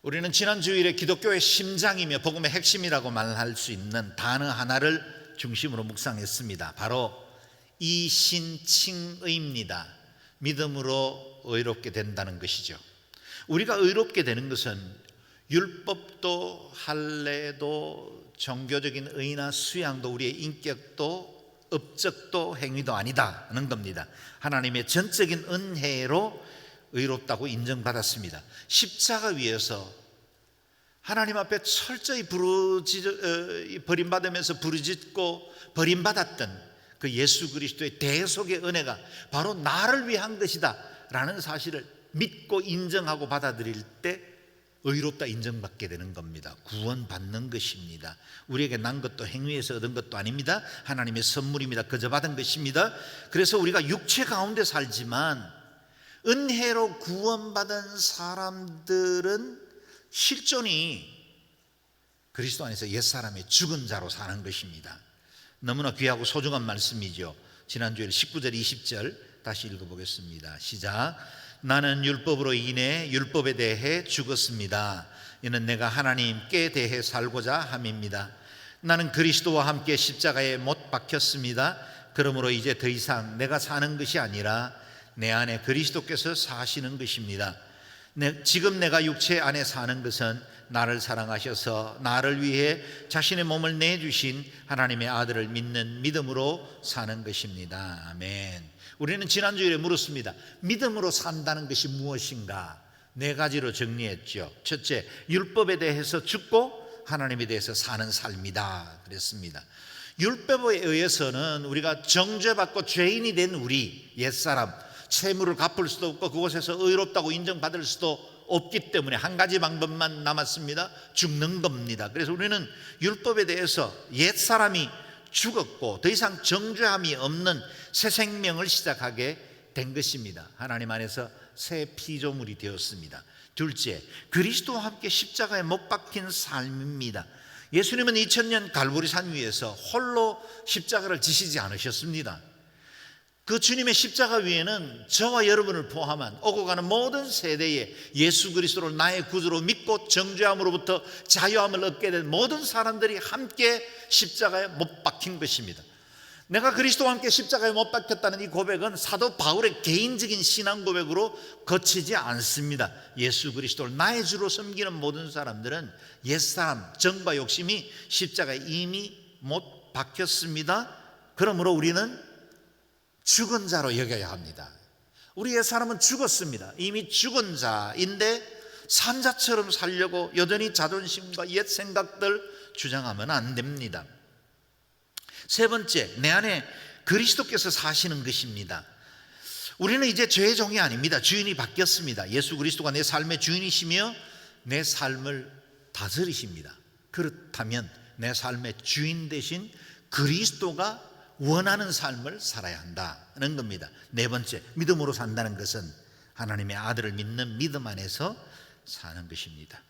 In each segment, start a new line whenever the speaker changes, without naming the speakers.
우리는 지난 주일에 기독교의 심장이며 복음의 핵심이라고 말할 수 있는 단어 하나를 중심으로 묵상했습니다. 바로 이신칭의입니다. 믿음으로 의롭게 된다는 것이죠. 우리가 의롭게 되는 것은 율법도 할례도 종교적인 의나 수양도 우리의 인격도 업적도 행위도 아니다는 겁니다. 하나님의 전적인 은혜로 의롭다고 인정받았습니다. 십자가 위에서 하나님 앞에 철저히 버림받으면서 부르짖고 버림받았던 그 예수 그리스도의 대속의 은혜가 바로 나를 위한 것이다 라는 사실을 믿고 인정하고 받아들일 때 의롭다 인정받게 되는 겁니다. 구원받는 것입니다. 우리에게 난 것도 행위에서 얻은 것도 아닙니다. 하나님의 선물입니다. 그저 받은 것입니다. 그래서 우리가 육체 가운데 살지만 은혜로 구원받은 사람들은 실존이 그리스도 안에서 옛사람의 죽은 자로 사는 것입니다. 너무나 귀하고 소중한 말씀이죠. 지난주에 19절 20절 다시 읽어보겠습니다. 시작. 나는 율법으로 인해 율법에 대해 죽었습니다. 이는 내가 하나님께 대해 살고자 함입니다. 나는 그리스도와 함께 십자가에 못 박혔습니다. 그러므로 이제 더 이상 내가 사는 것이 아니라 내 안에 그리스도께서 사시는 것입니다. 지금 내가 육체 안에 사는 것은 나를 사랑하셔서 나를 위해 자신의 몸을 내주신 하나님의 아들을 믿는 믿음으로 사는 것입니다. 아멘. 우리는 지난주에 물었습니다. 믿음으로 산다는 것이 무엇인가? 네 가지로 정리했죠. 첫째, 율법에 대해서 죽고 하나님에 대해서 사는 삶이다 그랬습니다. 율법에 의해서는 우리가 정죄받고 죄인이 된 우리 옛사람, 채무를 갚을 수도 없고 그곳에서 의롭다고 인정받을 수도 없기 때문에 한 가지 방법만 남았습니다. 죽는 겁니다. 그래서 우리는 율법에 대해서 옛사람이 죽었고 더 이상 정죄함이 없는 새 생명을 시작하게 된 것입니다. 하나님 안에서 새 피조물이 되었습니다. 둘째, 그리스도와 함께 십자가에 못 박힌 삶입니다. 예수님은 2000년 갈보리산 위에서 홀로 십자가를 지시지 않으셨습니다. 그 주님의 십자가 위에는 저와 여러분을 포함한 오고 가는 모든 세대에 예수 그리스도를 나의 구주로 믿고 정죄함으로부터 자유함을 얻게 된 모든 사람들이 함께 십자가에 못 박힌 것입니다. 내가 그리스도와 함께 십자가에 못 박혔다는 이 고백은 사도 바울의 개인적인 신앙 고백으로 거치지 않습니다. 예수 그리스도를 나의 주로 섬기는 모든 사람들은 옛사람 정과 욕심이 십자가에 이미 못 박혔습니다. 그러므로 우리는 죽은 자로 여겨야 합니다. 우리 옛사람은 죽었습니다. 이미 죽은 자인데 산 자처럼 살려고 여전히 자존심과 옛 생각들 주장하면 안 됩니다. 세 번째, 내 안에 그리스도께서 사시는 것입니다. 우리는 이제 죄의 종이 아닙니다. 주인이 바뀌었습니다. 예수 그리스도가 내 삶의 주인이시며 내 삶을 다스리십니다. 그렇다면 내 삶의 주인 대신 그리스도가 원하는 삶을 살아야 한다는 겁니다. 네 번째, 믿음으로 산다는 것은 하나님의 아들을 믿는 믿음 안에서 사는 것입니다.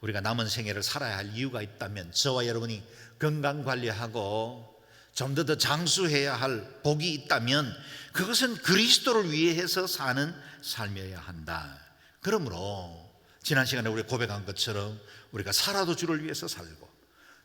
우리가 남은 생애를 살아야 할 이유가 있다면 저와 여러분이 건강관리하고 좀 더 장수해야 할 복이 있다면 그것은 그리스도를 위해서 사는 삶이어야 한다. 그러므로 지난 시간에 우리 고백한 것처럼 우리가 살아도 주를 위해서 살고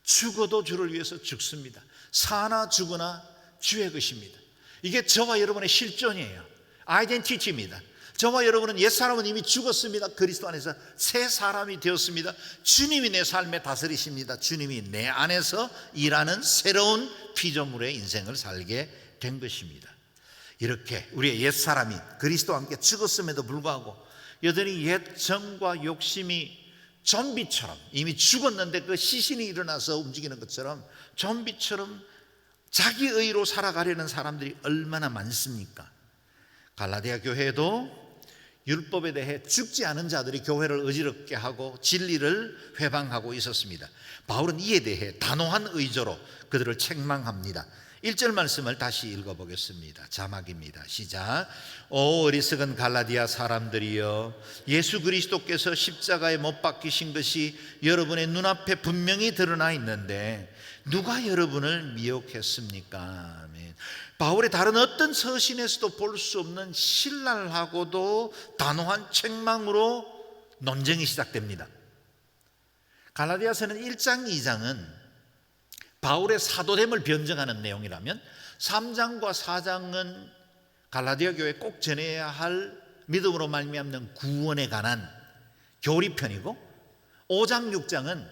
죽어도 주를 위해서 죽습니다. 사나 죽으나 주의 것입니다. 이게 저와 여러분의 실존이에요. 아이덴티티입니다. 저와 여러분은 옛사람은 이미 죽었습니다. 그리스도 안에서 새 사람이 되었습니다. 주님이 내 삶에 다스리십니다. 주님이 내 안에서 일하는 새로운 피조물의 인생을 살게 된 것입니다. 이렇게 우리의 옛사람이 그리스도와 함께 죽었음에도 불구하고 여전히 옛 정과 욕심이 좀비처럼 이미 죽었는데 그 시신이 일어나서 움직이는 것처럼 좀비처럼 자기 의로 살아가려는 사람들이 얼마나 많습니까? 갈라디아 교회도 율법에 대해 죽지 않은 자들이 교회를 어지럽게 하고 진리를 회방하고 있었습니다. 바울은 이에 대해 단호한 의조로 그들을 책망합니다. 1절 말씀을 다시 읽어보겠습니다. 자막입니다. 시작. 오 어리석은 갈라디아 사람들이여, 예수 그리스도께서 십자가에 못 박히신 것이 여러분의 눈앞에 분명히 드러나 있는데 누가 여러분을 미혹했습니까? 아멘. 바울의 다른 어떤 서신에서도 볼 수 없는 신랄하고도 단호한 책망으로 논쟁이 시작됩니다. 갈라디아서는 1장 2장은 바울의 사도됨을 변증하는 내용이라면 3장과 4장은 갈라디아 교회에 꼭 전해야 할 믿음으로 말미암는 구원에 관한 교리편이고 5장 6장은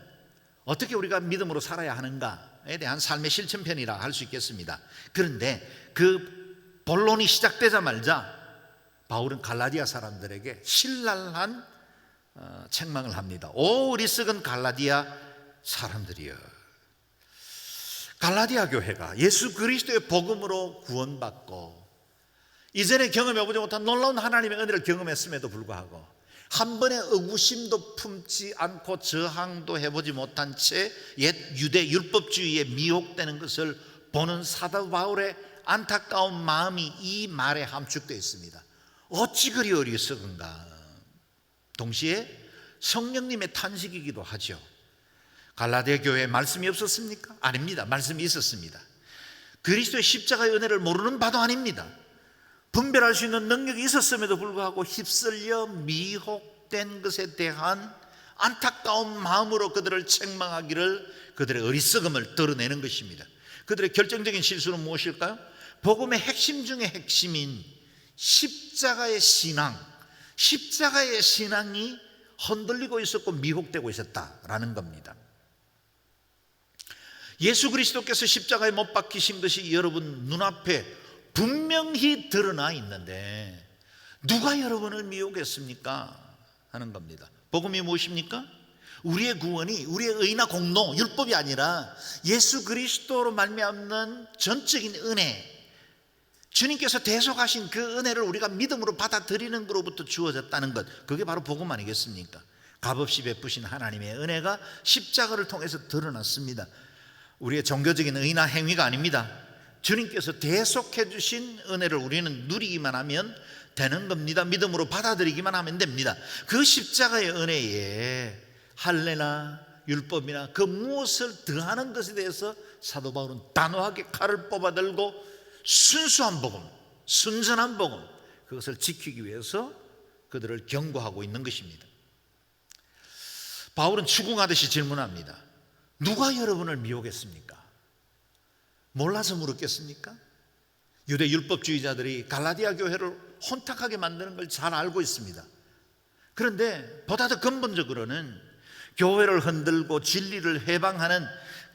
어떻게 우리가 믿음으로 살아야 하는가에 대한 삶의 실천편이라 할 수 있겠습니다. 그런데 그 본론이 시작되자마자 바울은 갈라디아 사람들에게 신랄한 책망을 합니다. 오 어리석은 갈라디아 사람들이여, 갈라디아 교회가 예수 그리스도의 복음으로 구원받고 이전에 경험해보지 못한 놀라운 하나님의 은혜를 경험했음에도 불구하고 한 번의 의구심도 품지 않고 저항도 해보지 못한 채 옛 유대 율법주의에 미혹되는 것을 보는 사도 바울의 안타까운 마음이 이 말에 함축되어 있습니다. 어찌 그리 어리석은가. 동시에 성령님의 탄식이기도 하죠. 갈라디아 교회에 말씀이 없었습니까? 아닙니다. 말씀이 있었습니다. 그리스도의 십자가의 은혜를 모르는 바도 아닙니다. 분별할 수 있는 능력이 있었음에도 불구하고 휩쓸려 미혹된 것에 대한 안타까운 마음으로 그들을 책망하기를, 그들의 어리석음을 드러내는 것입니다. 그들의 결정적인 실수는 무엇일까요? 복음의 핵심 중의 핵심인 십자가의 신앙, 십자가의 신앙이 흔들리고 있었고 미혹되고 있었다라는 겁니다. 예수 그리스도께서 십자가에 못 박히신 것이 여러분 눈앞에 분명히 드러나 있는데 누가 여러분을 미혹했습니까? 하는 겁니다. 복음이 무엇입니까? 우리의 구원이 우리의 의나 공로, 율법이 아니라 예수 그리스도로 말미암는 전적인 은혜, 주님께서 대속하신 그 은혜를 우리가 믿음으로 받아들이는 것으로부터 주어졌다는 것, 그게 바로 복음 아니겠습니까? 값없이 베푸신 하나님의 은혜가 십자가를 통해서 드러났습니다. 우리의 종교적인 의나 행위가 아닙니다. 주님께서 대속해 주신 은혜를 우리는 누리기만 하면 되는 겁니다. 믿음으로 받아들이기만 하면 됩니다. 그 십자가의 은혜에 할례나 율법이나 그 무엇을 더하는 것에 대해서 사도 바울은 단호하게 칼을 뽑아들고 순수한 복음, 순전한 복음, 그것을 지키기 위해서 그들을 경고하고 있는 것입니다. 바울은 추궁하듯이 질문합니다. 누가 여러분을 미혹했습니까? 몰라서 물었겠습니까? 유대 율법주의자들이 갈라디아 교회를 혼탁하게 만드는 걸 잘 알고 있습니다. 그런데 보다 더 근본적으로는 교회를 흔들고 진리를 해방하는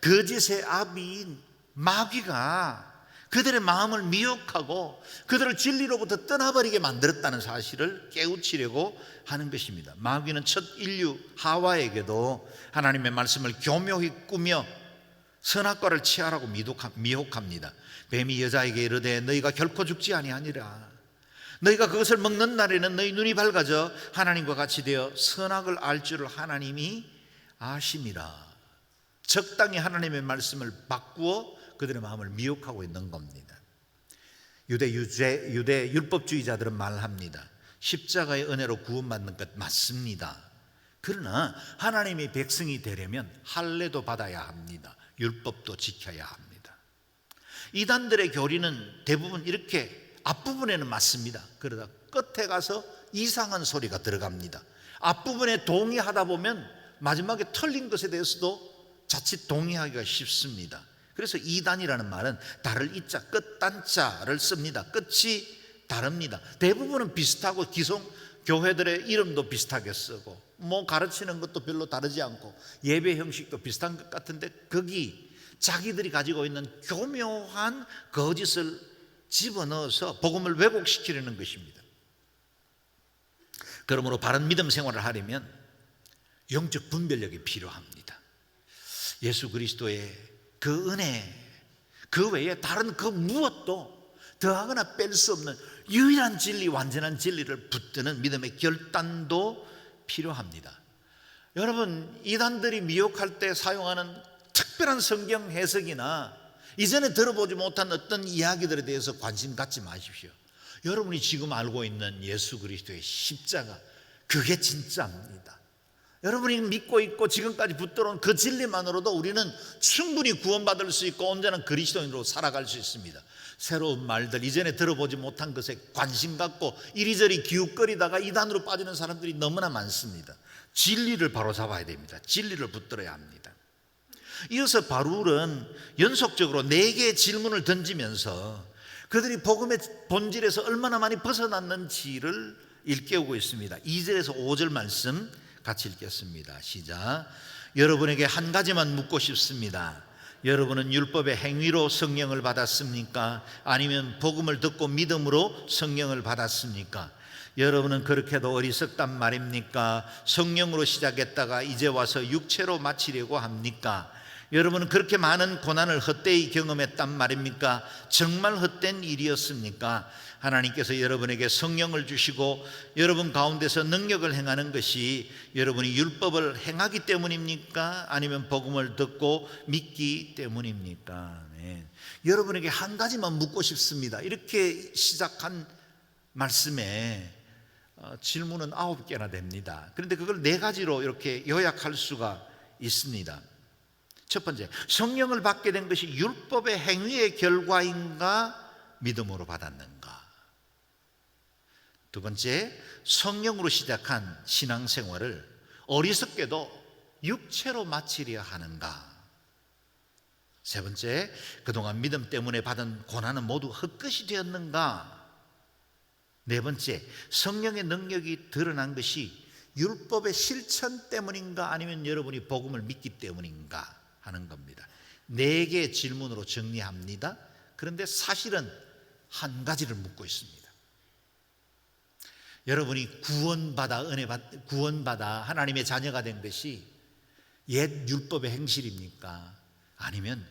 거짓의 아비인 마귀가 그들의 마음을 미혹하고 그들을 진리로부터 떠나버리게 만들었다는 사실을 깨우치려고 하는 것입니다. 마귀는 첫 인류 하와에게도 하나님의 말씀을 교묘히 꾸며 선악과를 취하라고 미혹합니다. 뱀이 여자에게 이르되 너희가 결코 죽지 아니하니라. 너희가 그것을 먹는 날에는 너희 눈이 밝아져 하나님과 같이 되어 선악을 알 줄을 하나님이 아심이라. 적당히 하나님의 말씀을 바꾸어 그들의 마음을 미혹하고 있는 겁니다. 유대 율법주의자들은 말합니다. 십자가의 은혜로 구원받는 것 맞습니다. 그러나 하나님의 백성이 되려면 할례도 받아야 합니다. 율법도 지켜야 합니다. 이단들의 교리는 대부분 이렇게 앞부분에는 맞습니다. 그러다 끝에 가서 이상한 소리가 들어갑니다. 앞부분에 동의하다 보면 마지막에 틀린 것에 대해서도 자칫 동의하기가 쉽습니다. 그래서 이단이라는 말은 다를 이자 끝단자를 씁니다. 끝이 다릅니다. 대부분은 비슷하고 기성 교회들의 이름도 비슷하게 쓰고 뭐 가르치는 것도 별로 다르지 않고 예배 형식도 비슷한 것 같은데 거기 자기들이 가지고 있는 교묘한 거짓을 집어넣어서 복음을 왜곡시키려는 것입니다. 그러므로 바른 믿음 생활을 하려면 영적 분별력이 필요합니다. 예수 그리스도의 그 은혜, 그 외에 다른 그 무엇도 더하거나 뺄 수 없는 유일한 진리, 완전한 진리를 붙드는 믿음의 결단도 필요합니다. 여러분, 이단들이 미혹할 때 사용하는 특별한 성경 해석이나 이전에 들어보지 못한 어떤 이야기들에 대해서 관심 갖지 마십시오. 여러분이 지금 알고 있는 예수 그리스도의 십자가, 그게 진짜입니다. 여러분이 믿고 있고 지금까지 붙들어온 그 진리만으로도 우리는 충분히 구원받을 수 있고 온전한 그리스도인으로 살아갈 수 있습니다. 새로운 말들, 이전에 들어보지 못한 것에 관심 갖고 이리저리 기웃거리다가 이단으로 빠지는 사람들이 너무나 많습니다. 진리를 바로 잡아야 됩니다. 진리를 붙들어야 합니다. 이어서 바울은 연속적으로 4개의 질문을 던지면서 그들이 복음의 본질에서 얼마나 많이 벗어났는지를 일깨우고 있습니다. 2절에서 5절 말씀 같이 읽겠습니다. 시작. 여러분에게 한 가지만 묻고 싶습니다. 여러분은 율법의 행위로 성령을 받았습니까? 아니면 복음을 듣고 믿음으로 성령을 받았습니까? 여러분은 그렇게도 어리석단 말입니까? 성령으로 시작했다가 이제 와서 육체로 마치려고 합니까? 여러분은 그렇게 많은 고난을 헛되이 경험했단 말입니까? 정말 헛된 일이었습니까? 하나님께서 여러분에게 성령을 주시고 여러분 가운데서 능력을 행하는 것이 여러분이 율법을 행하기 때문입니까? 아니면 복음을 듣고 믿기 때문입니까? 네. 여러분에게 한 가지만 묻고 싶습니다. 이렇게 시작한 말씀에 질문은 9개나 됩니다. 그런데 그걸 4가지로 이렇게 요약할 수가 있습니다. 첫 번째, 성령을 받게 된 것이 율법의 행위의 결과인가 믿음으로 받았는가? 두 번째, 성령으로 시작한 신앙생활을 어리석게도 육체로 마치려 하는가? 세 번째, 그동안 믿음 때문에 받은 고난은 모두 헛것이 되었는가? 네 번째, 성령의 능력이 드러난 것이 율법의 실천 때문인가 아니면 여러분이 복음을 믿기 때문인가 하는 겁니다. 4개의 질문으로 정리합니다. 그런데 사실은 한 가지를 묻고 있습니다. 여러분이 구원받아 하나님의 자녀가 된 것이 옛 율법의 행실입니까? 아니면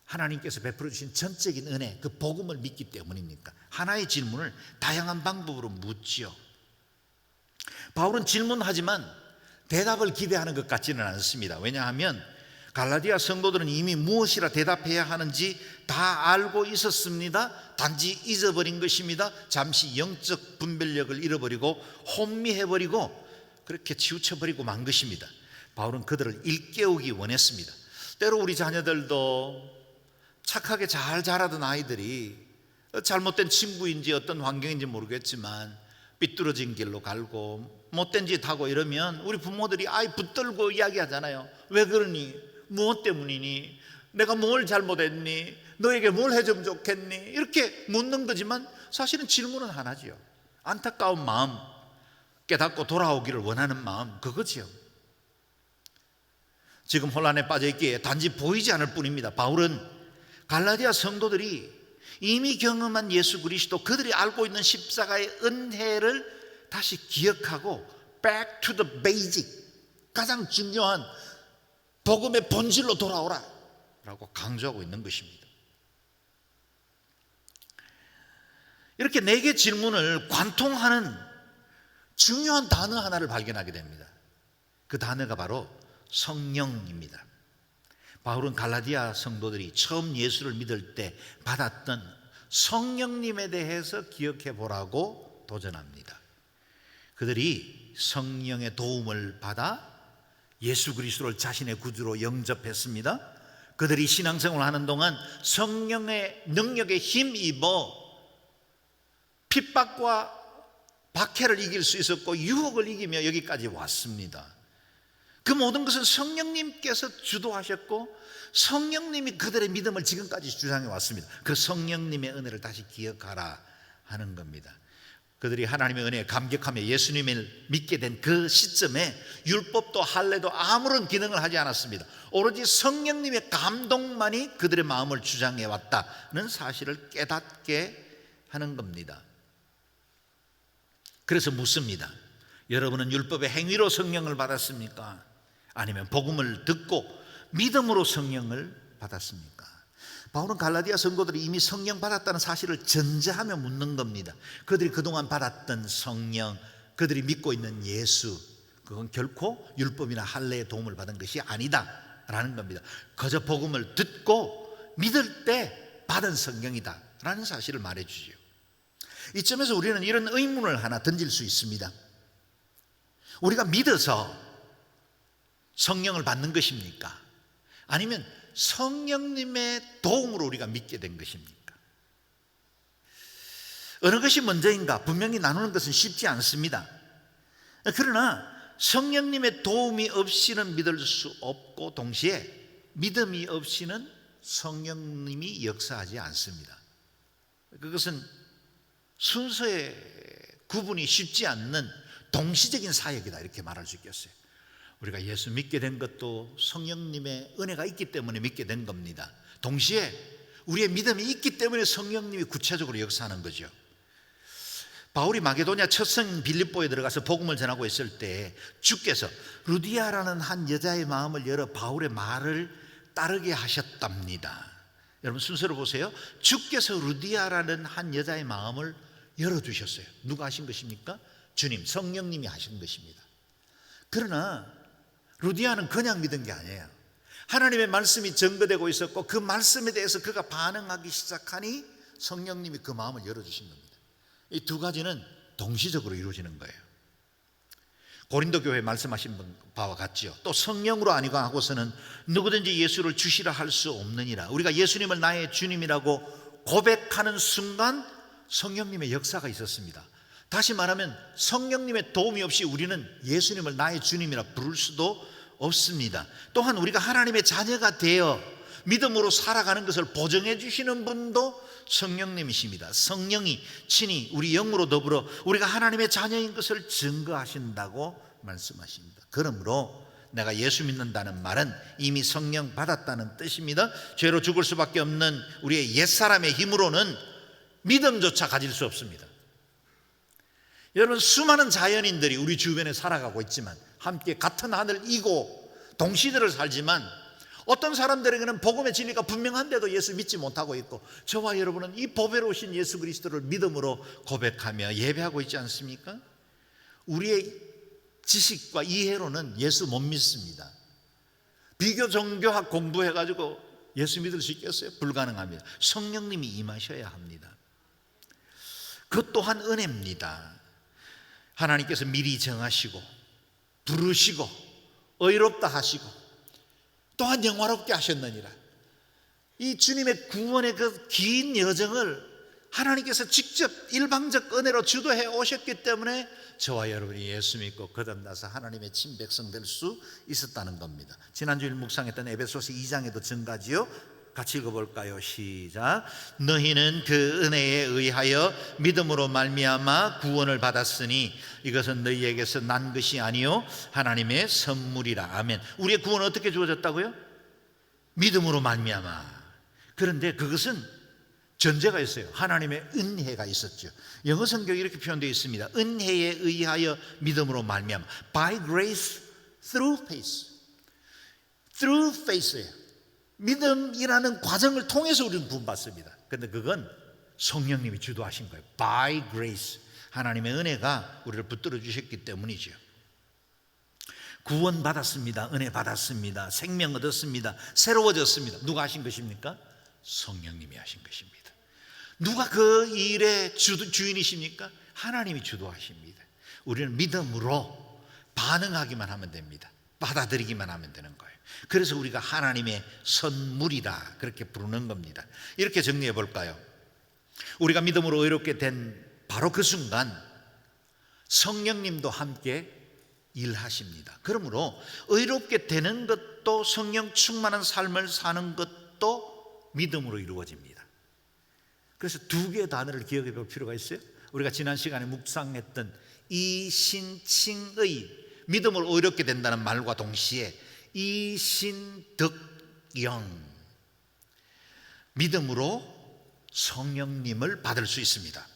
하나님께서 베풀어 주신 전적인 은혜, 그 복음을 믿기 때문입니까? 하나의 질문을 다양한 방법으로 묻지요. 바울은 질문하지만 대답을 기대하는 것 같지는 않습니다. 왜냐하면 갈라디아 성도들은 이미 무엇이라 대답해야 하는지 다 알고 있었습니다. 단지 잊어버린 것입니다. 잠시 영적 분별력을 잃어버리고 혼미해버리고 그렇게 치우쳐버리고 만 것입니다. 바울은 그들을 일깨우기 원했습니다. 때로 우리 자녀들도 착하게 잘 자라던 아이들이 잘못된 친구인지 어떤 환경인지 모르겠지만 삐뚤어진 길로 갈고 못된 짓 하고 이러면 우리 부모들이 아이 붙들고 이야기하잖아요. 왜 그러니? 무엇 때문이니? 내가 뭘 잘못했니? 너에게 뭘 해주면 좋겠니? 이렇게 묻는 거지만 사실은 질문은 하나지요. 안타까운 마음, 깨닫고 돌아오기를 원하는 마음, 그거지요. 지금 혼란에 빠져 있기에 단지 보이지 않을 뿐입니다. 바울은 갈라디아 성도들이 이미 경험한 예수 그리스도, 그들이 알고 있는 십자가의 은혜를 다시 기억하고 back to the basic, 가장 중요한 복음의 본질로 돌아오라 라고 강조하고 있는 것입니다. 이렇게 4개 질문을 관통하는 중요한 단어 하나를 발견하게 됩니다. 그 단어가 바로 성령입니다. 바울은 갈라디아 성도들이 처음 예수를 믿을 때 받았던 성령님에 대해서 기억해 보라고 도전합니다. 그들이 성령의 도움을 받아 예수 그리스도를 자신의 구주로 영접했습니다. 그들이 신앙생활을 하는 동안 성령의 능력에 힘입어 핍박과 박해를 이길 수 있었고 유혹을 이기며 여기까지 왔습니다. 그 모든 것은 성령님께서 주도하셨고 성령님이 그들의 믿음을 지금까지 주장해 왔습니다. 그 성령님의 은혜를 다시 기억하라 하는 겁니다. 그들이 하나님의 은혜에 감격하며 예수님을 믿게 된 그 시점에 율법도 할례도 아무런 기능을 하지 않았습니다. 오로지 성령님의 감동만이 그들의 마음을 주장해 왔다는 사실을 깨닫게 하는 겁니다. 그래서 묻습니다. 여러분은 율법의 행위로 성령을 받았습니까? 아니면 복음을 듣고 믿음으로 성령을 받았습니까? 바울은 갈라디아 성도들이 이미 성령 받았다는 사실을 전제하며 묻는 겁니다. 그들이 그동안 받았던 성령, 그들이 믿고 있는 예수, 그건 결코 율법이나 할례의 도움을 받은 것이 아니다라는 겁니다. 그저 복음을 듣고 믿을 때 받은 성령이다라는 사실을 말해주지요. 이점에서 우리는 이런 의문을 하나 던질 수 있습니다. 우리가 믿어서 성령을 받는 것입니까? 아니면 성령님의 도움으로 우리가 믿게 된 것입니까? 어느 것이 먼저인가 분명히 나누는 것은 쉽지 않습니다. 그러나 성령님의 도움이 없이는 믿을 수 없고 동시에 믿음이 없이는 성령님이 역사하지 않습니다. 그것은 순서의 구분이 쉽지 않는 동시적인 사역이다, 이렇게 말할 수 있겠어요. 우리가 예수 믿게 된 것도 성령님의 은혜가 있기 때문에 믿게 된 겁니다. 동시에 우리의 믿음이 있기 때문에 성령님이 구체적으로 역사하는 거죠. 바울이 마게도냐 첫 성 빌립보에 들어가서 복음을 전하고 있을 때 주께서 루디아라는 한 여자의 마음을 열어 바울의 말을 따르게 하셨답니다. 여러분 순서를 보세요. 주께서 루디아라는 한 여자의 마음을 열어주셨어요. 누가 하신 것입니까? 주님, 성령님이 하신 것입니다. 그러나 루디아는 그냥 믿은 게 아니에요. 하나님의 말씀이 증거되고 있었고 그 말씀에 대해서 그가 반응하기 시작하니 성령님이 그 마음을 열어주신 겁니다. 이 두 가지는 동시적으로 이루어지는 거예요. 고린도 교회에 말씀하신 바와 같지요. 또 성령으로 아니고 하고서는 누구든지 예수를 주시라 할 수 없느니라. 우리가 예수님을 나의 주님이라고 고백하는 순간 성령님의 역사가 있었습니다. 다시 말하면 성령님의 도움이 없이 우리는 예수님을 나의 주님이라 부를 수도 없습니다. 또한 우리가 하나님의 자녀가 되어 믿음으로 살아가는 것을 보증해 주시는 분도 성령님이십니다. 성령이 친히 우리 영으로 더불어 우리가 하나님의 자녀인 것을 증거하신다고 말씀하십니다. 그러므로 내가 예수 믿는다는 말은 이미 성령 받았다는 뜻입니다. 죄로 죽을 수밖에 없는 우리의 옛사람의 힘으로는 믿음조차 가질 수 없습니다. 여러분 수많은 자연인들이 우리 주변에 살아가고 있지만 함께 같은 하늘 이고 동시대를 살지만 어떤 사람들에게는 복음의 진리가 분명한데도 예수 믿지 못하고 있고 저와 여러분은 이 보배로우신 예수 그리스도를 믿음으로 고백하며 예배하고 있지 않습니까? 우리의 지식과 이해로는 예수 못 믿습니다. 비교 종교학 공부해가지고 예수 믿을 수 있겠어요? 불가능합니다. 성령님이 임하셔야 합니다. 그것 또한 은혜입니다. 하나님께서 미리 정하시고 부르시고 의롭다 하시고 또한 영화롭게 하셨느니라. 이 주님의 구원의 그 긴 여정을 하나님께서 직접 일방적 은혜로 주도해 오셨기 때문에 저와 여러분이 예수 믿고 거듭나서 하나님의 친백성 될 수 있었다는 겁니다. 지난주일 묵상했던 에베소서 2장에도 증가지요. 같이 읽어볼까요? 시작. 너희는 그 은혜에 의하여 믿음으로 말미암아 구원을 받았으니 이것은 너희에게서 난 것이 아니요 하나님의 선물이라. 아멘. 우리의 구원은 어떻게 주어졌다고요? 믿음으로 말미암아. 그런데 그것은 전제가 있어요. 하나님의 은혜가 있었죠. 영어 성경에 이렇게 표현되어 있습니다. 은혜에 의하여 믿음으로 말미암아. By grace through faith. Through faith예요. 믿음이라는 과정을 통해서 우리는 구원받습니다. 그런데 그건 성령님이 주도하신 거예요. By grace. 하나님의 은혜가 우리를 붙들어 주셨기 때문이죠. 구원받았습니다. 은혜 받았습니다. 생명 얻었습니다. 새로워졌습니다. 누가 하신 것입니까? 성령님이 하신 것입니다. 누가 그 일의 주인이십니까? 하나님이 주도하십니다. 우리는 믿음으로 반응하기만 하면 됩니다. 받아들이기만 하면 되는 거예요. 그래서 우리가 하나님의 선물이다 그렇게 부르는 겁니다. 이렇게 정리해 볼까요? 우리가 믿음으로 의롭게 된 바로 그 순간 성령님도 함께 일하십니다. 그러므로 의롭게 되는 것도 성령 충만한 삶을 사는 것도 믿음으로 이루어집니다. 그래서 두 개의 단어를 기억해 볼 필요가 있어요. 우리가 지난 시간에 묵상했던 이신칭의 믿음으로 의롭게 된다는 말과 동시에 이신덕영 믿음으로 성령님을 받을 수 있습니다.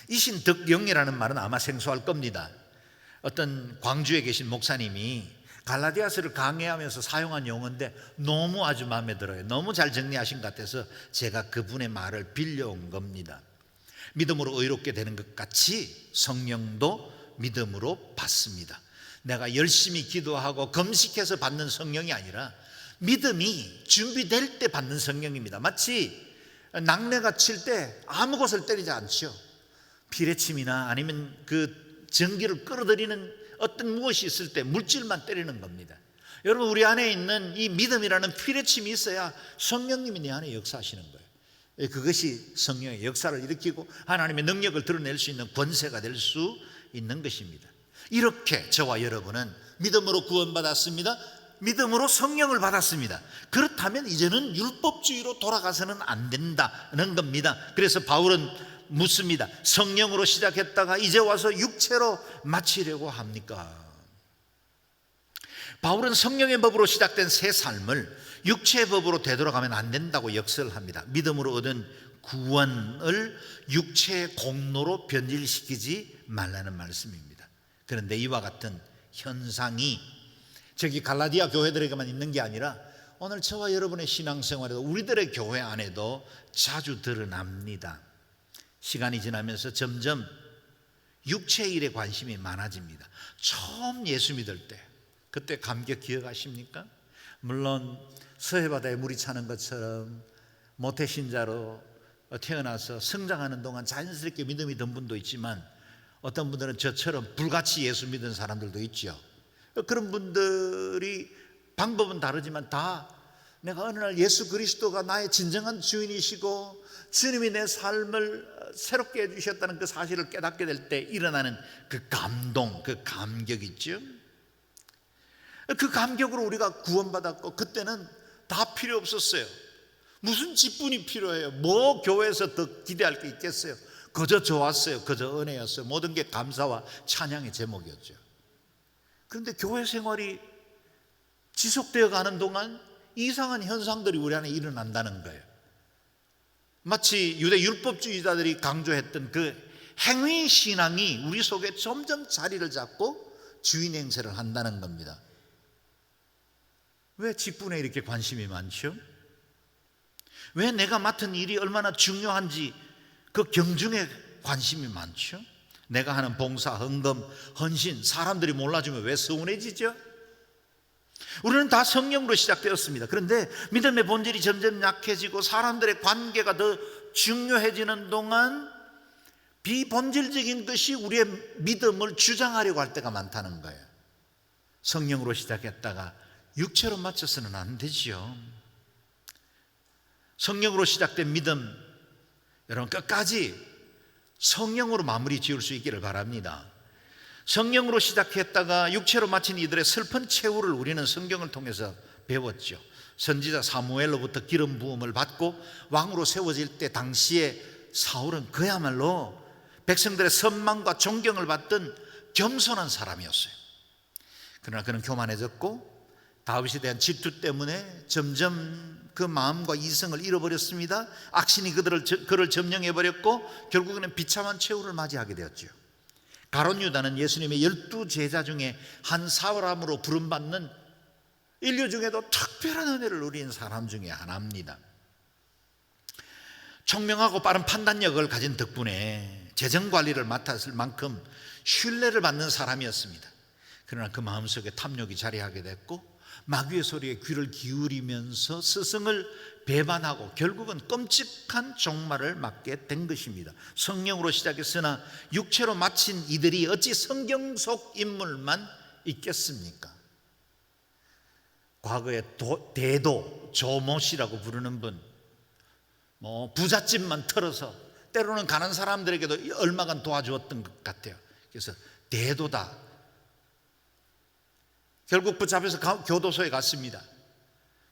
이신덕영이라는 말은 아마 생소할 겁니다. 어떤 광주에 계신 목사님이 갈라디아서를 강해하면서 사용한 용어인데 너무 아주 마음에 들어요. 너무 잘 정리하신 것 같아서 제가 그분의 말을 빌려온 겁니다. 믿음으로 의롭게 되는 것 같이 성령도 믿음으로 받습니다. 내가 열심히 기도하고 금식해서 받는 성령이 아니라 믿음이 준비될 때 받는 성령입니다. 마치 낙뢰가 칠 때 아무 곳을 때리지 않죠. 피레침이나 아니면 그 전기를 끌어들이는 어떤 무엇이 있을 때 물질만 때리는 겁니다. 여러분, 우리 안에 있는 이 믿음이라는 피뢰침이 있어야 성령님이 내 안에 역사하시는 거예요. 그것이 성령의 역사를 일으키고 하나님의 능력을 드러낼 수 있는 권세가 될 수 있는 것입니다. 이렇게 저와 여러분은 믿음으로 구원받았습니다. 믿음으로 성령을 받았습니다. 그렇다면 이제는 율법주의로 돌아가서는 안 된다는 겁니다. 그래서 바울은 묻습니다. 성령으로 시작했다가 이제 와서 육체로 마치려고 합니까? 바울은 성령의 법으로 시작된 새 삶을 육체의 법으로 되돌아가면 안 된다고 역설합니다. 믿음으로 얻은 구원을 육체의 공로로 변질시키지 말라는 말씀입니다. 그런데 이와 같은 현상이 저기 갈라디아 교회들에게만 있는 게 아니라 오늘 저와 여러분의 신앙생활에도 우리들의 교회 안에도 자주 드러납니다. 시간이 지나면서 점점 육체의 일에 관심이 많아집니다. 처음 예수 믿을 때 그때 감격 기억하십니까? 물론 서해바다에 물이 차는 것처럼 모태신자로 태어나서 성장하는 동안 자연스럽게 믿음이 든 분도 있지만 어떤 분들은 저처럼 불같이 예수 믿은 사람들도 있죠. 그런 분들이 방법은 다르지만 다 내가 어느 날 예수 그리스도가 나의 진정한 주인이시고 주님이 내 삶을 새롭게 해주셨다는 그 사실을 깨닫게 될 때 일어나는 그 감동, 그 감격 있죠. 그 감격으로 우리가 구원받았고 그때는 다 필요 없었어요. 무슨 직분이 필요해요? 뭐 교회에서 더 기대할 게 있겠어요? 그저 좋았어요. 그저 은혜였어요. 모든 게 감사와 찬양의 제목이었죠. 그런데 교회 생활이 지속되어 가는 동안 이상한 현상들이 우리 안에 일어난다는 거예요. 마치 유대 율법주의자들이 강조했던 그 행위 신앙이 우리 속에 점점 자리를 잡고 주인 행세를 한다는 겁니다. 왜 직분에 이렇게 관심이 많죠? 왜 내가 맡은 일이 얼마나 중요한지 그 경중에 관심이 많죠? 내가 하는 봉사, 헌금, 헌신 사람들이 몰라주면 왜 서운해지죠? 우리는 다 성령으로 시작되었습니다. 그런데 믿음의 본질이 점점 약해지고 사람들의 관계가 더 중요해지는 동안 비본질적인 것이 우리의 믿음을 주장하려고 할 때가 많다는 거예요. 성령으로 시작했다가 육체로 맞춰서는 안 되죠. 성령으로 시작된 믿음, 여러분 끝까지 성령으로 마무리 지을 수 있기를 바랍니다. 성령으로 시작했다가 육체로 마친 이들의 슬픈 최후를 우리는 성경을 통해서 배웠죠. 선지자 사무엘로부터 기름 부음을 받고 왕으로 세워질 때 당시에 사울은 그야말로 백성들의 선망과 존경을 받던 겸손한 사람이었어요. 그러나 그는 교만해졌고 다윗에 대한 질투 때문에 점점 그 마음과 이성을 잃어버렸습니다. 악신이 그를 점령해버렸고 결국에는 비참한 최후를 맞이하게 되었죠. 가룟 유다는 예수님의 12 제자 중에 한 사람으로 부름받는 인류 중에도 특별한 은혜를 누린 사람 중에 하나입니다. 총명하고 빠른 판단력을 가진 덕분에 재정관리를 맡았을 만큼 신뢰를 받는 사람이었습니다. 그러나 그 마음속에 탐욕이 자리하게 됐고 마귀의 소리에 귀를 기울이면서 스승을 배반하고 결국은 끔찍한 종말을 맞게 된 것입니다. 성령으로 시작했으나 육체로 마친 이들이 어찌 성경 속 인물만 있겠습니까? 과거에 대도 조모씨라고 부르는 분, 부잣집만 털어서 때로는 가난한 사람들에게도 얼마간 도와주었던 것 같아요. 그래서 대도다. 결국 붙잡혀서 교도소에 갔습니다.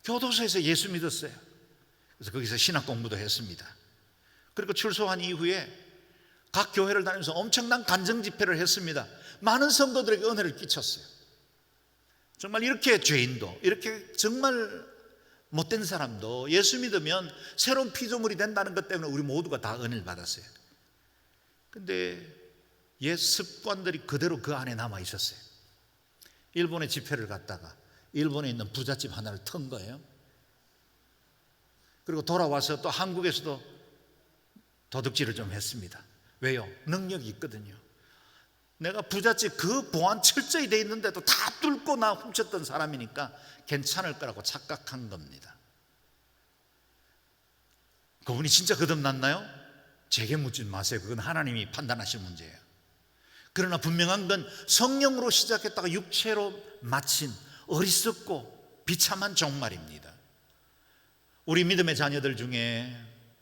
교도소에서 예수 믿었어요. 그래서 거기서 신학 공부도 했습니다. 그리고 출소한 이후에 각 교회를 다니면서 엄청난 간증 집회를 했습니다. 많은 성도들에게 은혜를 끼쳤어요. 정말 이렇게 죄인도, 이렇게 정말 못된 사람도 예수 믿으면 새로운 피조물이 된다는 것 때문에 우리 모두가 다 은혜를 받았어요. 그런데 옛 습관들이 그대로 그 안에 남아 있었어요. 일본에 집회를 갔다가 일본에 있는 부잣집 하나를 턴 거예요. 그리고 돌아와서 또 한국에서도 도둑질을 좀 했습니다. 왜요? 능력이 있거든요. 내가 부잣집 그 보안 철저히 돼 있는데도 다 뚫고 나 훔쳤던 사람이니까 괜찮을 거라고 착각한 겁니다. 그분이 진짜 거듭났나요? 제게 묻지 마세요. 그건 하나님이 판단하실 문제예요. 그러나 분명한 건 성령으로 시작했다가 육체로 마친 어리석고 비참한 종말입니다. 우리 믿음의 자녀들 중에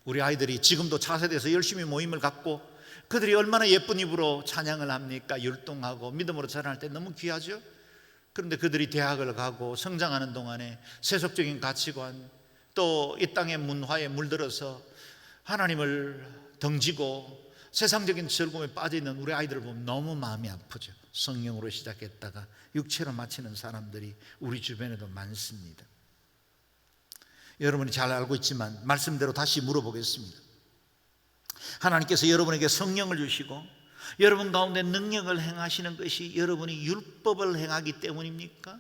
우리 아이들이 지금도 차세대에서 열심히 모임을 갖고 그들이 얼마나 예쁜 입으로 찬양을 합니까? 율동하고 믿음으로 자라날 때 너무 귀하죠. 그런데 그들이 대학을 가고 성장하는 동안에 세속적인 가치관, 또 이 땅의 문화에 물들어서 하나님을 덩지고 세상적인 즐거움에 빠져있는 우리 아이들을 보면 너무 마음이 아프죠. 성령으로 시작했다가 육체로 마치는 사람들이 우리 주변에도 많습니다. 여러분이 잘 알고 있지만 말씀대로 다시 물어보겠습니다. 하나님께서 여러분에게 성령을 주시고 여러분 가운데 능력을 행하시는 것이 여러분이 율법을 행하기 때문입니까?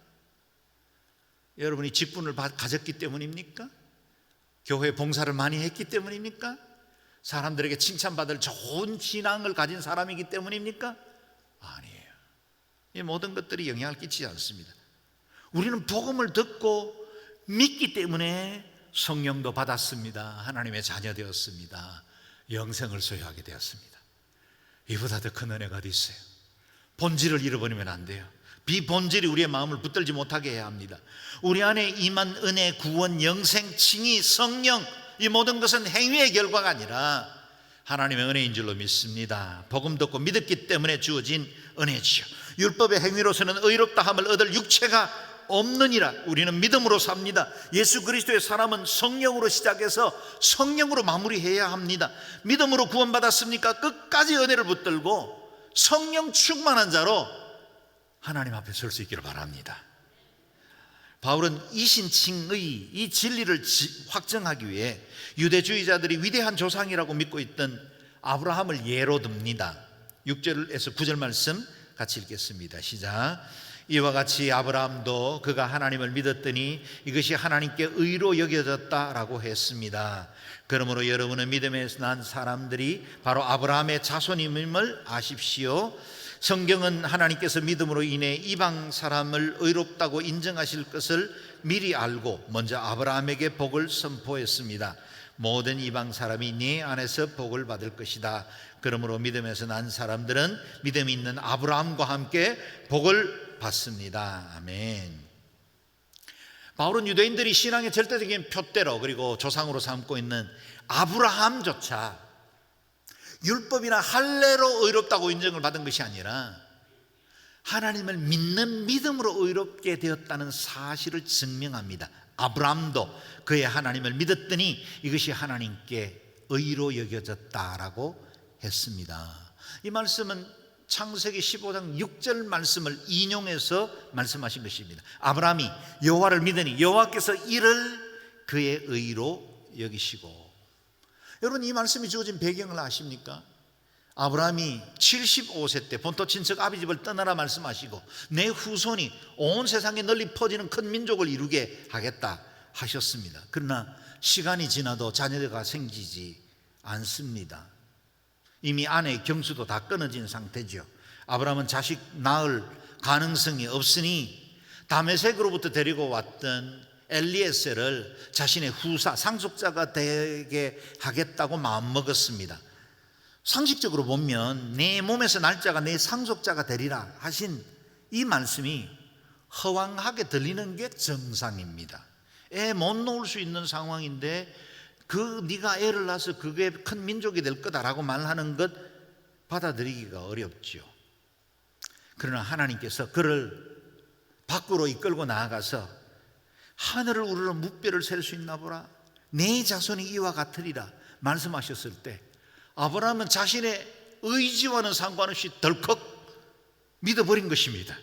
여러분이 직분을 가졌기 때문입니까? 교회 봉사를 많이 했기 때문입니까? 사람들에게 칭찬받을 좋은 신앙을 가진 사람이기 때문입니까? 아니에요. 이 모든 것들이 영향을 끼치지 않습니다. 우리는 복음을 듣고 믿기 때문에 성령도 받았습니다. 하나님의 자녀 되었습니다. 영생을 소유하게 되었습니다. 이보다 더 큰 은혜가 어디 있어요? 본질을 잃어버리면 안 돼요. 비본질이 우리의 마음을 붙들지 못하게 해야 합니다. 우리 안에 임한 은혜, 구원, 영생, 칭의, 성령, 이 모든 것은 행위의 결과가 아니라 하나님의 은혜인 줄로 믿습니다. 복음 듣고 믿었기 때문에 주어진 은혜지요. 율법의 행위로서는 의롭다 함을 얻을 육체가 없느니라. 우리는 믿음으로 삽니다. 예수 그리스도의 사람은 성령으로 시작해서 성령으로 마무리해야 합니다. 믿음으로 구원받았습니까? 끝까지 은혜를 붙들고 성령 충만한 자로 하나님 앞에 설 수 있기를 바랍니다. 바울은 이신칭의 이 진리를 확정하기 위해 유대주의자들이 위대한 조상이라고 믿고 있던 아브라함을 예로 듭니다. 6절에서 9절 말씀 같이 읽겠습니다. 시작. 이와 같이 아브라함도 그가 하나님을 믿었더니 이것이 하나님께 의로 여겨졌다라고 했습니다. 그러므로 여러분은 믿음에서 난 사람들이 바로 아브라함의 자손임을 아십시오. 성경은 하나님께서 믿음으로 인해 이방 사람을 의롭다고 인정하실 것을 미리 알고 먼저 아브라함에게 복을 선포했습니다. 모든 이방 사람이 네 안에서 복을 받을 것이다. 그러므로 믿음에서 난 사람들은 믿음이 있는 아브라함과 함께 복을 받습니다. 아멘. 바울은 유대인들이 신앙의 절대적인 표대로 그리고 조상으로 삼고 있는 아브라함조차 율법이나 할례로 의롭다고 인정을 받은 것이 아니라 하나님을 믿는 믿음으로 의롭게 되었다는 사실을 증명합니다. 아브라함도 그의 하나님을 믿었더니 이것이 하나님께 의로 여겨졌다라고 했습니다. 이 말씀은 창세기 15장 6절 말씀을 인용해서 말씀하신 것입니다. 아브라함이 여호와를 믿으니 여호와께서 이를 그의 의로 여기시고. 여러분, 이 말씀이 주어진 배경을 아십니까? 아브라함이 75세 때 본토 친척 아비 집을 떠나라 말씀하시고 내 후손이 온 세상에 널리 퍼지는 큰 민족을 이루게 하겠다 하셨습니다. 그러나 시간이 지나도 자녀가 생기지 않습니다. 이미 아내의 경수도 다 끊어진 상태죠. 아브라함은 자식 낳을 가능성이 없으니 다메섹으로부터 데리고 왔던 엘리에셀을 자신의 후사 상속자가 되게 하겠다고 마음먹었습니다. 상식적으로 보면 내 몸에서 날짜가 내 상속자가 되리라 하신 이 말씀이 허황하게 들리는 게 정상입니다. 애 못 놓을 수 있는 상황인데 네가 애를 낳아서 그게 큰 민족이 될 거다라고 말하는 것 받아들이기가 어렵죠. 그러나 하나님께서 그를 밖으로 이끌고 나아가서 하늘을 우러러 묵배를 셀 수 있나 보라, 내 자손이 이와 같으리라 말씀하셨을 때 아브라함은 자신의 의지와는 상관없이 덜컥 믿어버린 것입니다.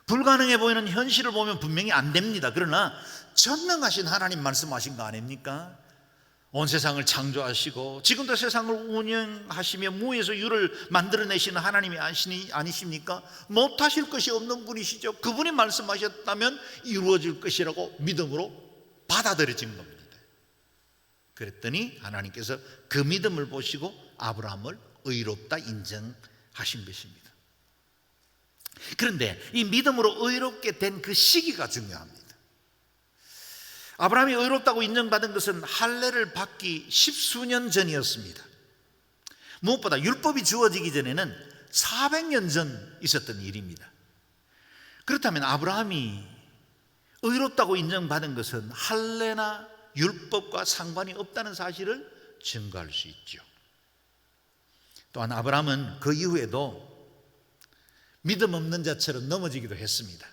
불가능해 보이는 현실을 보면 분명히 안 됩니다. 그러나 전능하신 하나님 말씀하신 거 아닙니까? 온 세상을 창조하시고 지금도 세상을 운영하시며 무에서 유를 만들어내시는 하나님이 아니십니까? 못하실 것이 없는 분이시죠. 그분이 말씀하셨다면 이루어질 것이라고 믿음으로 받아들여진 겁니다. 그랬더니 하나님께서 그 믿음을 보시고 아브라함을 의롭다 인정하신 것입니다. 그런데 이 믿음으로 의롭게 된 그 시기가 중요합니다. 아브라함이 의롭다고 인정받은 것은 할례를 받기 십수년 전이었습니다. 무엇보다 율법이 주어지기 전에는 400년 전 있었던 일입니다. 그렇다면 아브라함이 의롭다고 인정받은 것은 할례나 율법과 상관이 없다는 사실을 증거할 수 있죠. 또한 아브라함은 그 이후에도 믿음 없는 자처럼 넘어지기도 했습니다.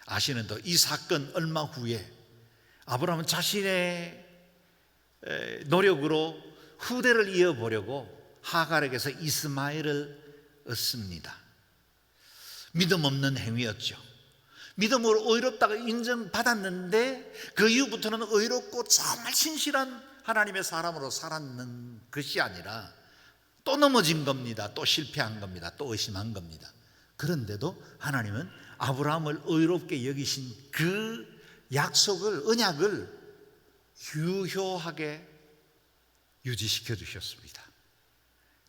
아시는 또 이 사건 얼마 후에 아브라함은 자신의 노력으로 후대를 이어보려고 하갈에게서 이스마엘을 얻습니다. 믿음 없는 행위였죠. 믿음으로 의롭다고 인정받았는데 그 이후부터는 의롭고 정말 신실한 하나님의 사람으로 살았는 것이 아니라 또 넘어진 겁니다. 또 실패한 겁니다. 또 의심한 겁니다. 그런데도 하나님은 아브라함을 의롭게 여기신 그 약속을, 언약을 유효하게 유지시켜 주셨습니다.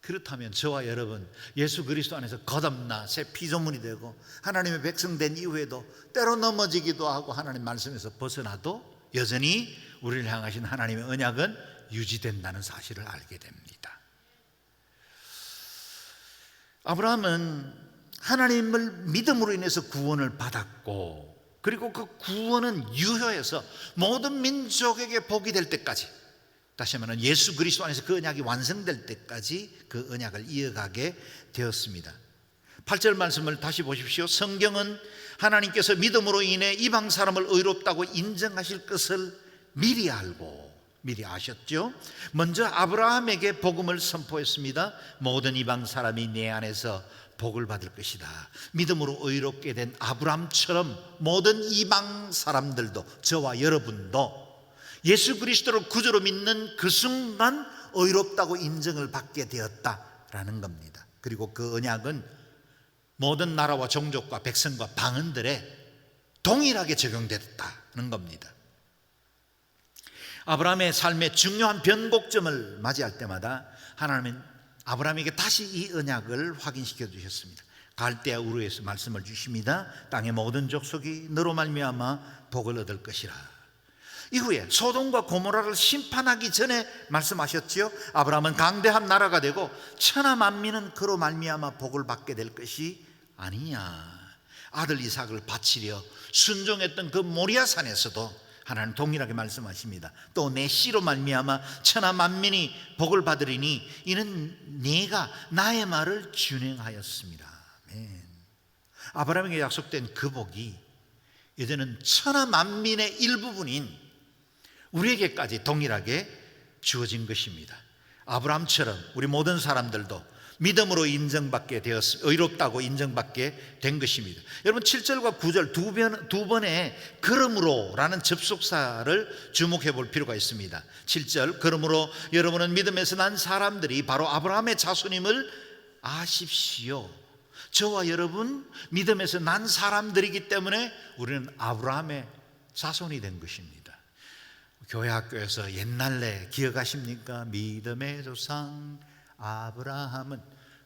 그렇다면 저와 여러분, 예수 그리스도 안에서 거듭나 새 피조물이 되고 하나님의 백성 된 이후에도 때로 넘어지기도 하고 하나님 말씀에서 벗어나도 여전히 우리를 향하신 하나님의 언약은 유지된다는 사실을 알게 됩니다. 아브라함은 하나님을 믿음으로 인해서 구원을 받았고, 그리고 그 구원은 유효해서 모든 민족에게 복이 될 때까지, 다시 말하면 예수 그리스도 안에서 그 언약이 완성될 때까지 그 언약을 이어가게 되었습니다. 8절 말씀을 다시 보십시오. 성경은 하나님께서 믿음으로 인해 이방 사람을 의롭다고 인정하실 것을 미리 알고, 미리 아셨죠. 먼저 아브라함에게 복음을 선포했습니다. 모든 이방 사람이 내 안에서 복을 받을 것이다. 믿음으로 의롭게 된 아브라함처럼 모든 이방 사람들도, 저와 여러분도 예수 그리스도를 구주로 믿는 그 순간 의롭다고 인정을 받게 되었다라는 겁니다. 그리고 그 언약은 모든 나라와 종족과 백성과 방언들에 동일하게 적용됐다는 겁니다. 아브라함의 삶의 중요한 변곡점을 맞이할 때마다 하나님은 아브라함에게 다시 이 언약을 확인시켜 주셨습니다. 갈대아 우르에서 말씀을 주십니다. 땅의 모든 족속이 너로 말미암아 복을 얻을 것이라. 이후에 소돔과 고모라를 심판하기 전에 말씀하셨지요. 아브라함은 강대한 나라가 되고 천하 만민은 그로 말미암아 복을 받게 될 것이 아니냐. 아들 이삭을 바치려 순종했던 그 모리아산에서도 하나님 동일하게 말씀하십니다. 또 내 씨로 말미암아 천하 만민이 복을 받으리니 이는 네가 나의 말을 준행하였습니다. 아멘. 아브라함에게 약속된 그 복이 이제는 천하 만민의 일부분인 우리에게까지 동일하게 주어진 것입니다. 아브라함처럼 우리 모든 사람들도 믿음으로 인정받게 되었습니다. 의롭다고 인정받게 된 것입니다. 여러분 7절과 9절 두 번의 그러므로라는 접속사를 주목해 볼 필요가 있습니다. 7절, 그러므로 여러분은 믿음에서 난 사람들이 바로 아브라함의 자손임을 아십시오. 저와 여러분 믿음에서 난 사람들이기 때문에 우리는 아브라함의 자손이 된 것입니다. 교회 학교에서 옛날에 기억하십니까? 믿음의 조상 아브라함은,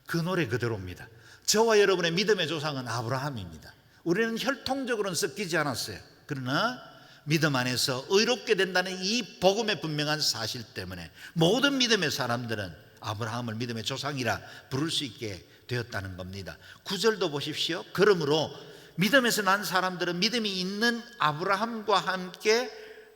그 노래 그대로입니다. 저와 여러분의 믿음의 조상은 아브라함입니다. 우리는 혈통적으로는 섞이지 않았어요. 그러나 믿음 안에서 의롭게 된다는 이 복음의 분명한 사실 때문에 모든 믿음의 사람들은 아브라함을 믿음의 조상이라 부를 수 있게 되었다는 겁니다. 9절도 보십시오. 그러므로 믿음에서 난 사람들은 믿음이 있는 아브라함과 함께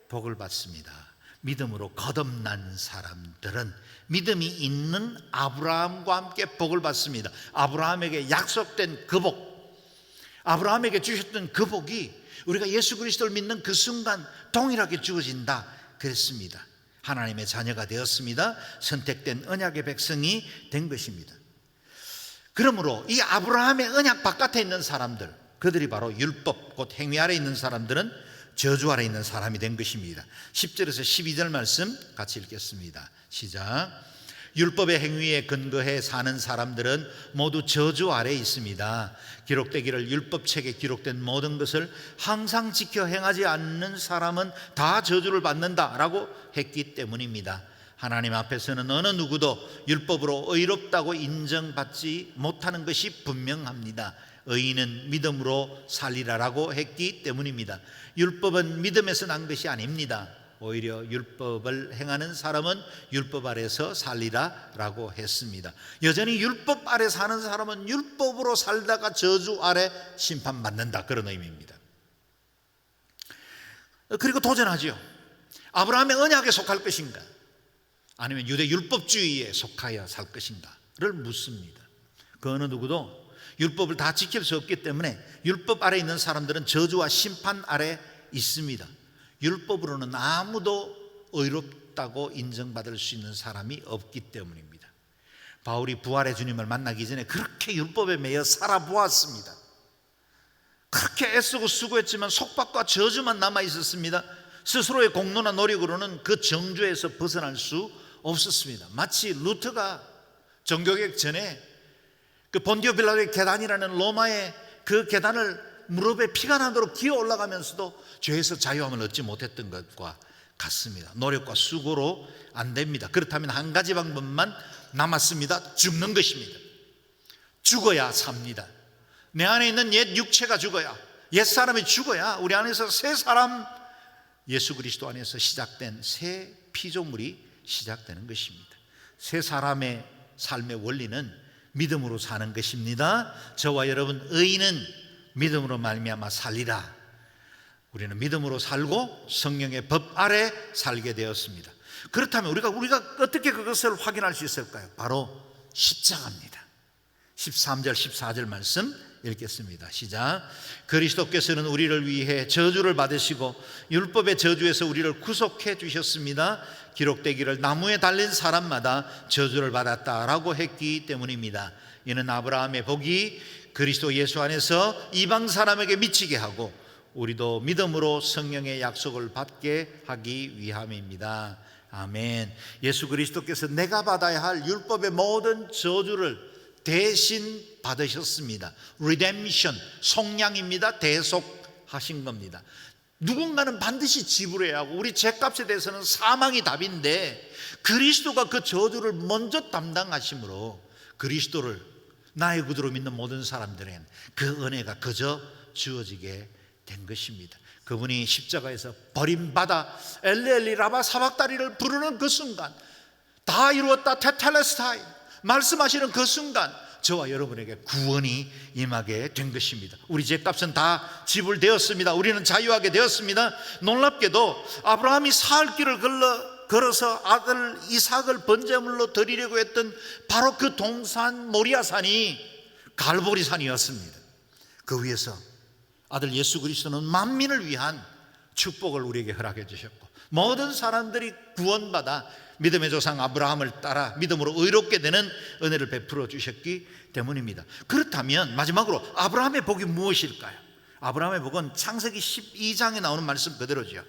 복을 받습니다. 믿음으로 거듭난 사람들은 믿음이 있는 아브라함과 함께 복을 받습니다. 아브라함에게 약속된 그 복, 아브라함에게 주셨던 그 복이 우리가 예수 그리스도를 믿는 그 순간 동일하게 주어진다 그랬습니다. 하나님의 자녀가 되었습니다. 선택된 언약의 백성이 된 것입니다. 그러므로 이 아브라함의 언약 바깥에 있는 사람들, 그들이 바로 율법 곧 행위 아래 있는 사람들은 저주 아래 있는 사람이 된 것입니다. 10절에서 12절 말씀 같이 읽겠습니다. 시작. 율법의 행위에 근거해 사는 사람들은 모두 저주 아래 있습니다. 기록되기를 율법책에 기록된 모든 것을 항상 지켜 행하지 않는 사람은 다 저주를 받는다라고 했기 때문입니다. 하나님 앞에서는 어느 누구도 율법으로 의롭다고 인정받지 못하는 것이 분명합니다. 의인은 믿음으로 살리라라고 했기 때문입니다. 율법은 믿음에서 난 것이 아닙니다. 오히려 율법을 행하는 사람은 율법 아래서 살리라라고 했습니다. 여전히 율법 아래 사는 사람은 율법으로 살다가 저주 아래 심판받는다, 그런 의미입니다. 그리고 도전하죠. 아브라함의 언약에 속할 것인가, 아니면 유대 율법주의에 속하여 살 것인가를 묻습니다. 그 어느 누구도 율법을 다 지킬 수 없기 때문에 율법 아래 있는 사람들은 저주와 심판 아래 있습니다. 율법으로는 아무도 의롭다고 인정받을 수 있는 사람이 없기 때문입니다. 바울이 부활의 주님을 만나기 전에 그렇게 율법에 매여 살아보았습니다. 그렇게 애쓰고 수고했지만 속박과 저주만 남아 있었습니다. 스스로의 공로나 노력으로는 그 정죄에서 벗어날 수 없었습니다. 마치 루터가 종교개혁 전에 그 본디오 빌라토의 계단이라는 로마의 그 계단을 무릎에 피가 나도록 기어 올라가면서도 죄에서 자유함을 얻지 못했던 것과 같습니다. 노력과 수고로 안 됩니다. 그렇다면 한 가지 방법만 남았습니다. 죽는 것입니다. 죽어야 삽니다. 내 안에 있는 옛 육체가 죽어야, 옛 사람이 죽어야 우리 안에서 새 사람, 예수 그리스도 안에서 시작된 새 피조물이 시작되는 것입니다. 새 사람의 삶의 원리는 믿음으로 사는 것입니다. 저와 여러분, 의인은 믿음으로 말미암아 살리라. 우리는 믿음으로 살고 성령의 법 아래 살게 되었습니다. 그렇다면 우리가 어떻게 그것을 확인할 수 있을까요? 바로 십자가입니다. 13절 14절 말씀 읽겠습니다. 시작. 그리스도께서는 우리를 위해 저주를 받으시고 율법의 저주에서 우리를 구속해 주셨습니다. 기록되기를 나무에 달린 사람마다 저주를 받았다라고 했기 때문입니다. 이는 아브라함의 복이 그리스도 예수 안에서 이방 사람에게 미치게 하고 우리도 믿음으로 성령의 약속을 받게 하기 위함입니다. 아멘. 예수 그리스도께서 내가 받아야 할 율법의 모든 저주를 대신 받으셨습니다. Redemption, 속량입니다. 대속하신 겁니다. 누군가는 반드시 지불해야 하고 우리 죄값에 대해서는 사망이 답인데 그리스도가 그 저주를 먼저 담당하심으로 그리스도를 나의 구주로 믿는 모든 사람들에겐 그 은혜가 그저 주어지게 된 것입니다. 그분이 십자가에서 버림받아 엘리엘리 라마 사박다리를 부르는 그 순간, 다 이루었다 테텔레스타이 말씀하시는 그 순간 저와 여러분에게 구원이 임하게 된 것입니다. 우리 죄값은 다 지불되었습니다. 우리는 자유하게 되었습니다. 놀랍게도 아브라함이 살 길을 걸어서 아들 이삭을 번제물로 드리려고 했던 바로 그 동산 모리아산이 갈보리산이었습니다. 그 위에서 아들 예수 그리스도는 만민을 위한 축복을 우리에게 허락해 주셨고 모든 사람들이 구원받아 믿음의 조상 아브라함을 따라 믿음으로 의롭게 되는 은혜를 베풀어 주셨기 때문입니다. 그렇다면 마지막으로 아브라함의 복이 무엇일까요? 아브라함의 복은 창세기 12장에 나오는 말씀 그대로죠.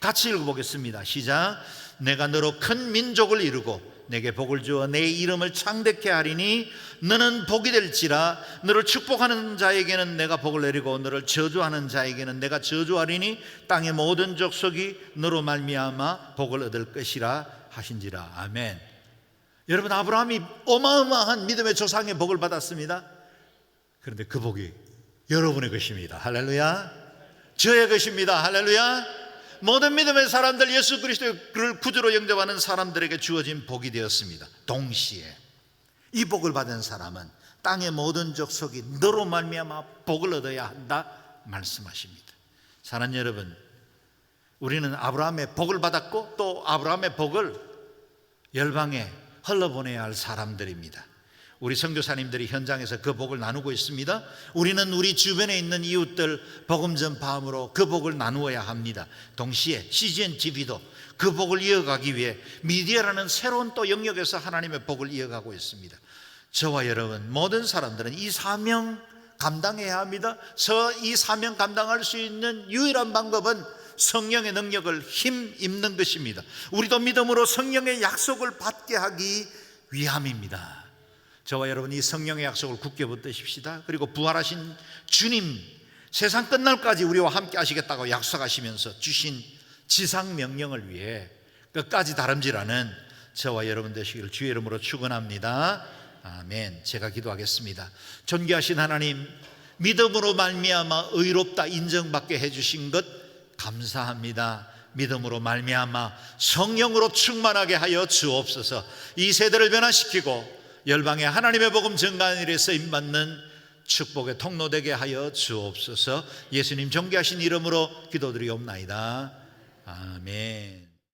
같이 읽어보겠습니다. 시작. 내가 너로 큰 민족을 이루고 내게 복을 주어 내 이름을 창대케 하리니 너는 복이 될지라. 너를 축복하는 자에게는 내가 복을 내리고 너를 저주하는 자에게는 내가 저주하리니 땅의 모든 족속이 너로 말미암아 복을 얻을 것이라 하신지라. 아멘. 여러분, 아브라함이 어마어마한 믿음의 조상의 복을 받았습니다. 그런데 그 복이 여러분의 것입니다. 할렐루야. 저의 것입니다. 할렐루야. 모든 믿음의 사람들, 예수 그리스도를 구주로 영접하는 사람들에게 주어진 복이 되었습니다. 동시에 이 복을 받은 사람은 땅의 모든 족속이 너로 말미암아 복을 얻어야 한다 말씀하십니다. 사랑하는 여러분, 우리는 아브라함의 복을 받았고 또 아브라함의 복을 열방에 흘러보내야 할 사람들입니다. 우리 선교사님들이 현장에서 그 복을 나누고 있습니다. 우리는 우리 주변에 있는 이웃들 복음 전파함으로 그 복을 나누어야 합니다. 동시에 CGN TV도 그 복을 이어가기 위해 미디어라는 새로운 또 영역에서 하나님의 복을 이어가고 있습니다. 저와 여러분 모든 사람들은 이 사명 감당해야 합니다. 이 사명 감당할 수 있는 유일한 방법은 성령의 능력을 힘입는 것입니다. 우리도 믿음으로 성령의 약속을 받게 하기 위함입니다. 저와 여러분 이 성령의 약속을 굳게 붙드십시다. 그리고 부활하신 주님 세상 끝날까지 우리와 함께 하시겠다고 약속하시면서 주신 지상 명령을 위해 끝까지 다름질하는 저와 여러분 되시기를 주의 이름으로 축원합니다. 아멘. 제가 기도하겠습니다. 존귀하신 하나님, 믿음으로 말미암아 의롭다 인정받게 해주신 것 감사합니다. 믿음으로 말미암아 성령으로 충만하게 하여 주옵소서. 이 세대를 변화시키고 열방의 하나님의 복음 전가하는 일에 쓰임받는 축복의 통로 되게 하여 주옵소서. 예수님 존귀하신 이름으로 기도드리옵나이다. 아멘.